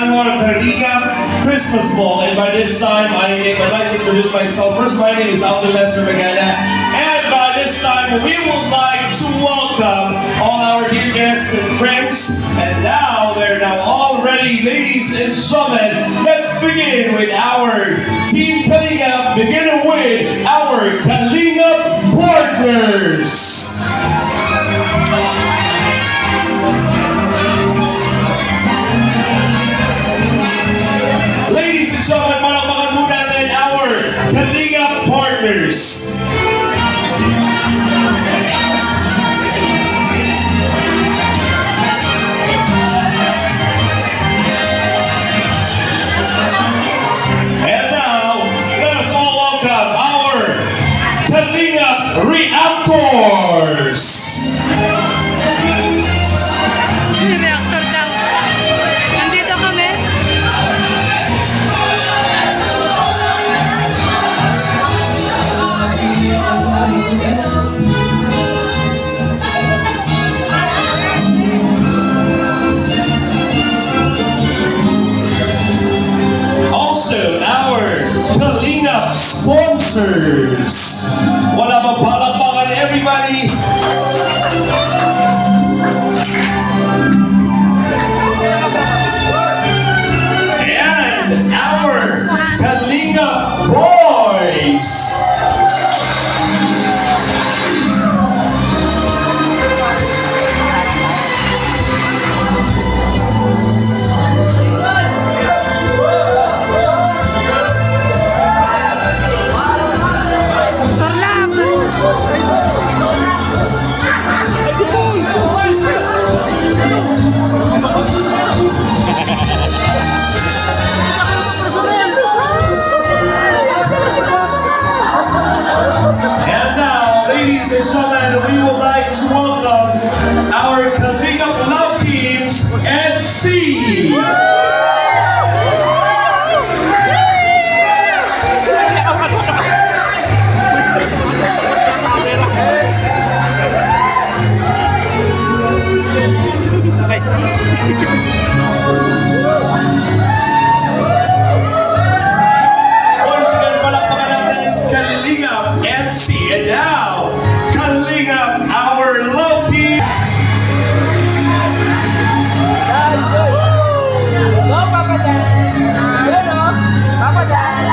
annual Kalinga Christmas Ball. And by this time, I'd like to introduce myself. First, my name is Alvin Lester Magana. And by this time, we would like to welcome all our dear guests and friends. And now, they're now all ready, ladies and gentlemen. Let's begin with our Team Kalinga, beginning with our Kalinga partners. Ladies and gentlemen, palakpakan muna natin our Kalinga partners. And now, let us all welcome our Kalinga reactors. Reactor daw. Nandito kami. Also, our Kalinga sponsors. Wala ba palakpakan, everybody? And our Kalinga boys. And now, ladies and gentlemen, we would like to welcome our Kalinga Love Teams and C. Once again, palakpakan natin Kalinga and C. And now, Kalinga, our love team. Go, Papa Dan! Yun o! Papa Dan!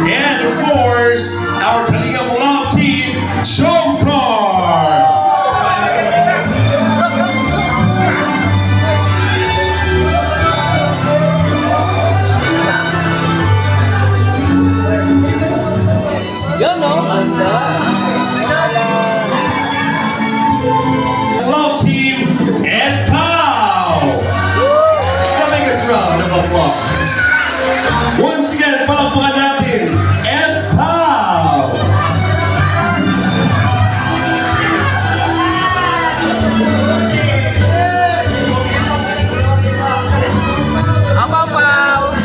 And of course, our Kalinga love team, Jomcar. Yun o! Love team, and Pow. The biggest round of applause. Once again, palakpakan natin, and Pow. Apaw-paw!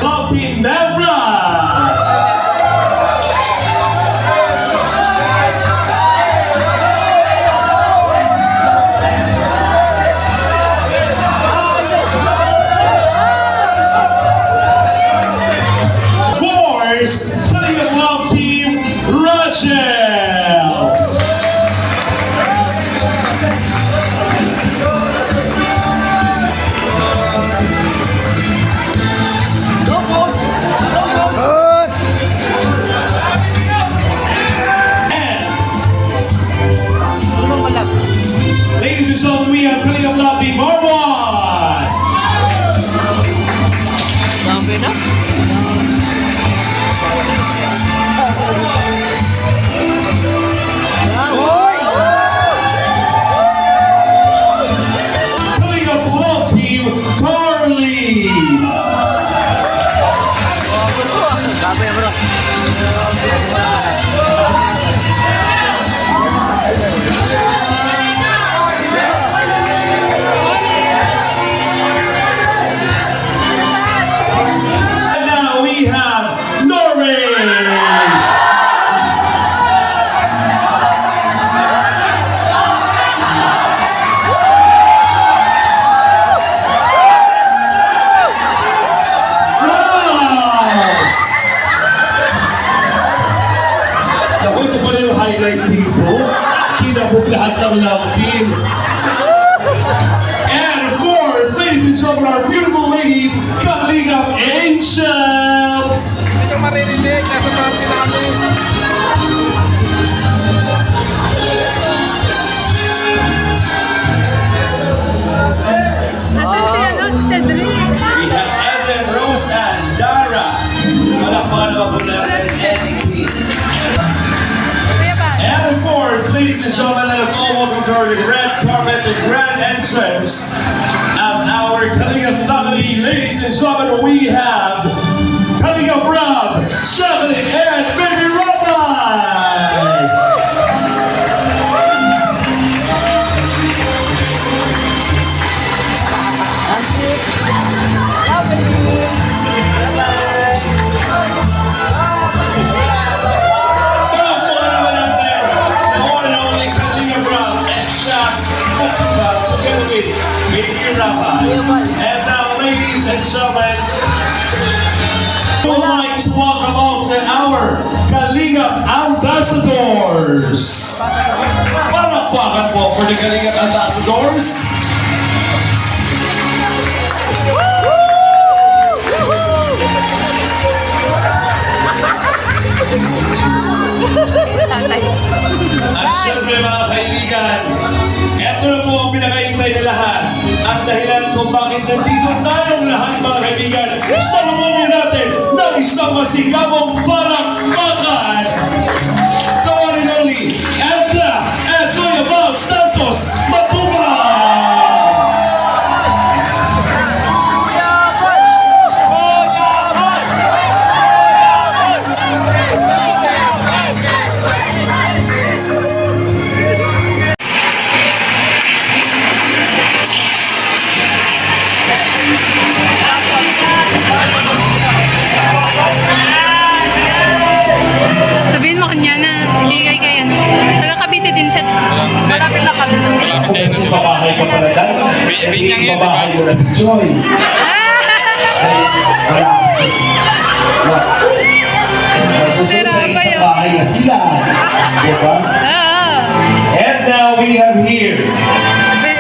Love team, Nebra. Of course, Kalinga love team, Rachel. And ladies and gentlemen, we have Kalinga love team, Marwan. Dami na? Kalinga love team, Carly. Dami bro! love team. And of course, ladies and gentlemen, our beautiful ladies, Kalingap Angels! Hindi ka maririnig. Nasa party na kami. Asan si ano? Si Cedric? We have Eden, Rose, and Dara. Palakpakan naman po natin, Eddie P. Kuya ba? And of course, ladies and gentlemen, let us all welcome to our red carpet, the grand entrance of our Kalingap family. Ladies and gentlemen, we have Kalingap Rob, Shelly, and Baby Robin! Palakpakan naman natin the one and only Kalingap Rob and Shaq together with Baby Robin. And now, ladies and gentlemen, we would like to welcome also our Kalingap Ambassadors. Palakpakan po for the Kalingap Ambassadors. Tatay. At syempre mga kaibigan, eto na po ang pinakaintay na lahat. Ang dahilan kung bakit nandito tayong lahat mga kaibigan, salubungin natin ng isang masigabong palakpakan. The one and only, Edna and Kuya Val Santos Matubang! Sabihin mo kanya na hindi kay ano. Taga Cavite din siya. Malapit na kami. Ako kasi babahay ka pala dahil hindi babahay mo na si Joy. Ay, wala. Wala. Susunod na isang bahay na sila. Diba? And now we have here,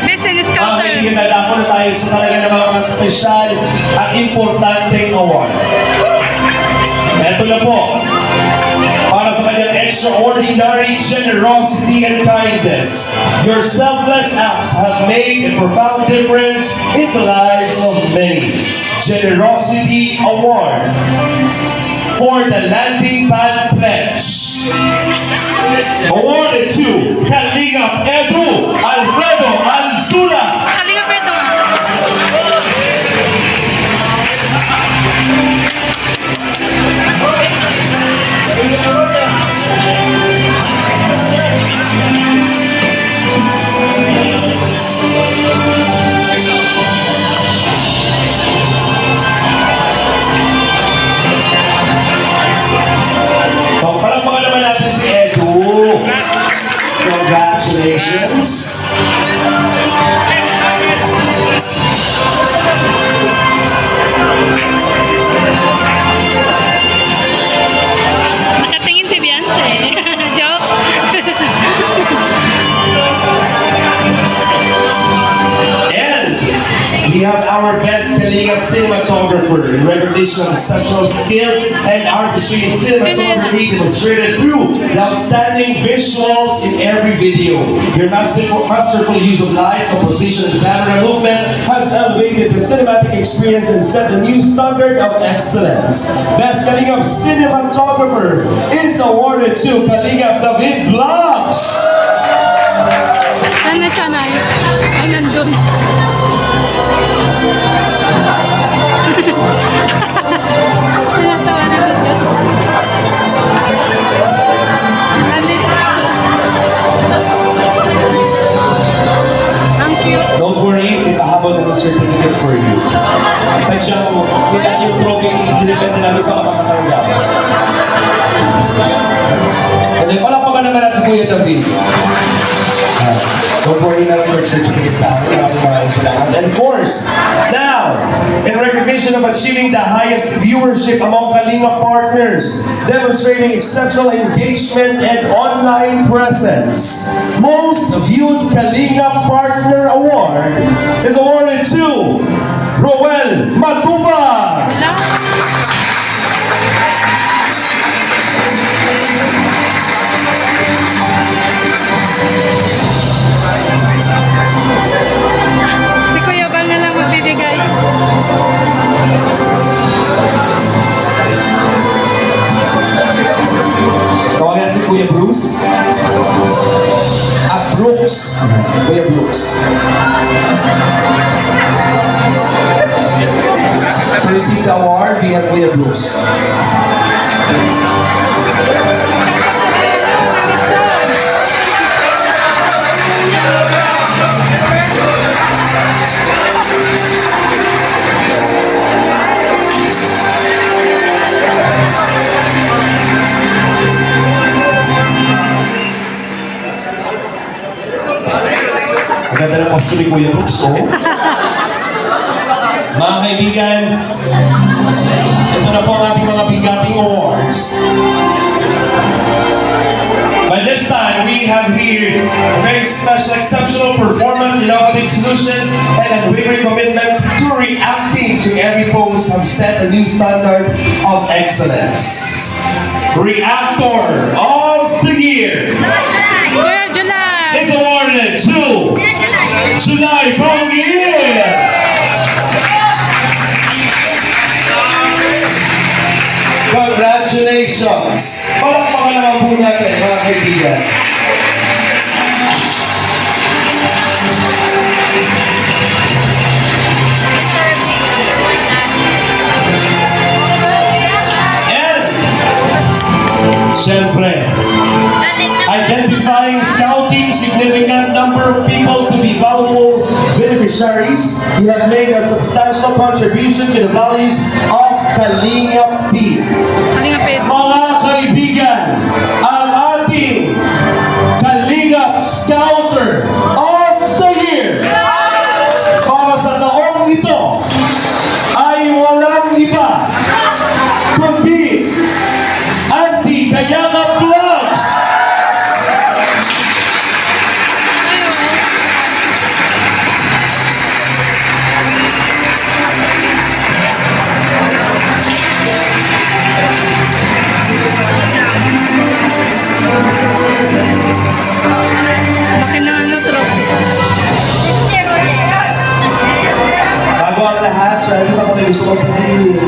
Business mga counter. kaibigan, nalako na tayo sa talaga ng mga special at importanteng award. Ito na po, para sa kanyang extraordinary generosity and kindness. Your selfless acts have made a profound difference in the lives of many. Generosity Award for the Landing Pad Pledge. Awarded to Kalingap Edu Alfredo Alzula. Kalingap ito. Palakpakan naman natin si Edu. Congratulations. Nakatingin si Beyonce. Joke. And we have our best Kalingap cinematographer in recognition of exceptional skill and artistry in cinematography demonstrated through the outstanding visuals in every video. Your masterful use of light, composition, and camera movement has elevated the cinematic experience and set a new standard of excellence. Best Kalingap cinematographer is awarded to Kalingap David Vlogs. Ano siya na? Ay, nandun. Tinatawa na nandun. Nandito. Ang cute. Don't worry, itahabol ng certificate for you. Sadya mo, nila yung probing independent namin sa makakatanggap. And then, palakpakan naman natin si Kuya David. Don't worry na lang your certificate sa akin. Maraming salamat. And of course, now, Now, in recognition of achieving the highest viewership among Kalinga partners, demonstrating exceptional engagement and online presence, Most Viewed Kalinga Partner Award is awarded to Roel Matubag. Si Kuya Bal na lang magbibigay. Tawagan natin si Kuya Bruce. Brooks. Kuya Brooks. To receive the award, we have Kuya Brooks. Ang ganda ng posture ni Kuya Brooks, oh. Mga kaibigan, ito na po ang ating mga bigating awards. By this time, we have here a very special, exceptional performance, innovative solutions, and unwavering commitment to reacting to every post have set a new standard of excellence. Reactor of the Year Kuya July! is awarded to July Bongil. Congratulations! Palakpakan naman po natin, mga kaibigan. And, syempre, identifying, scouting significant number of people to be valuable beneficiaries, you have made a substantial contribution to the values of Kalinga Team. Kalinga Pet. Mga kaibigan, ang ating Kalinga Scouter of the Year para sa taong ito ay walang iba kundi Auntie Kayaga Vlogs. Laki ng ano, trophy. Bago ang lahat, so ito ba kung may gusto kong sabihin?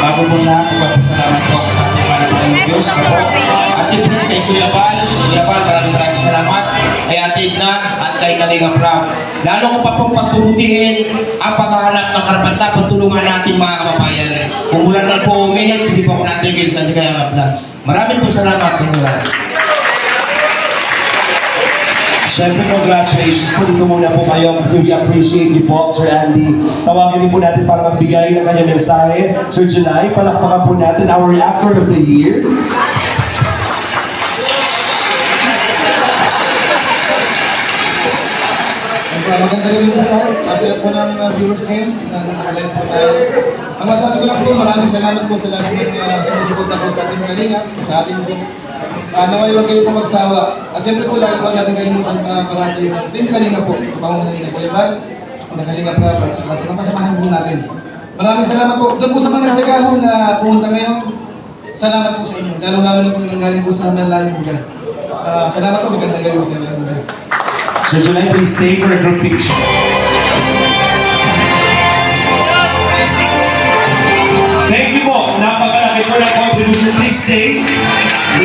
Bago po lahat, magpapasalamat po sa ating manapang Diyos po. At siyempre kay Kuya Bal, maraming salamat. Kay Ate Edna at kay Kalinga Prab. Lalo ko pa pong pagbubutihin ang paghahanap ng karapatan, pagtulungan natin mga kababayan. Kung mula na po uminit, hindi po ako natigil sa Kalinga Vlogs. Maraming po salamat sa inyo lahat. Siyempre, congratulations po. Dito muna po kayo kasi we appreciate you po, Sir Andy. Tawagin din po natin para magbigay ng kanyang mensahe. Sir July, palakpakan po natin our Reactor of the Year. Maganda rin po sa lahat. Kasi po ng viewers ngayon na nakalive po tayo. Ang masabi ko lang po, maraming salamat po sa lahat ng sumusuporta po sa ating Kalinga, sa ating po. Naway huwag kayo po magsawa. At siyempre po, lagi po natin kalimutan parati yung Team Kalinga po sa pangungunan ng Kuya Bal, ng Kalinga Prab, at sa kasamahan po natin. Maraming salamat po. Doon po sa mga nagtsaga ho na pumunta ngayon, salamat po sa inyo. Lalo-lalo na po yung nanggaling po sa malalayong lugar. Salamat po, magandang galing po sa malalayong lugar. Sir July, please stay for a group picture. Thank you po. Napakalaki po ng contribution. Please stay. We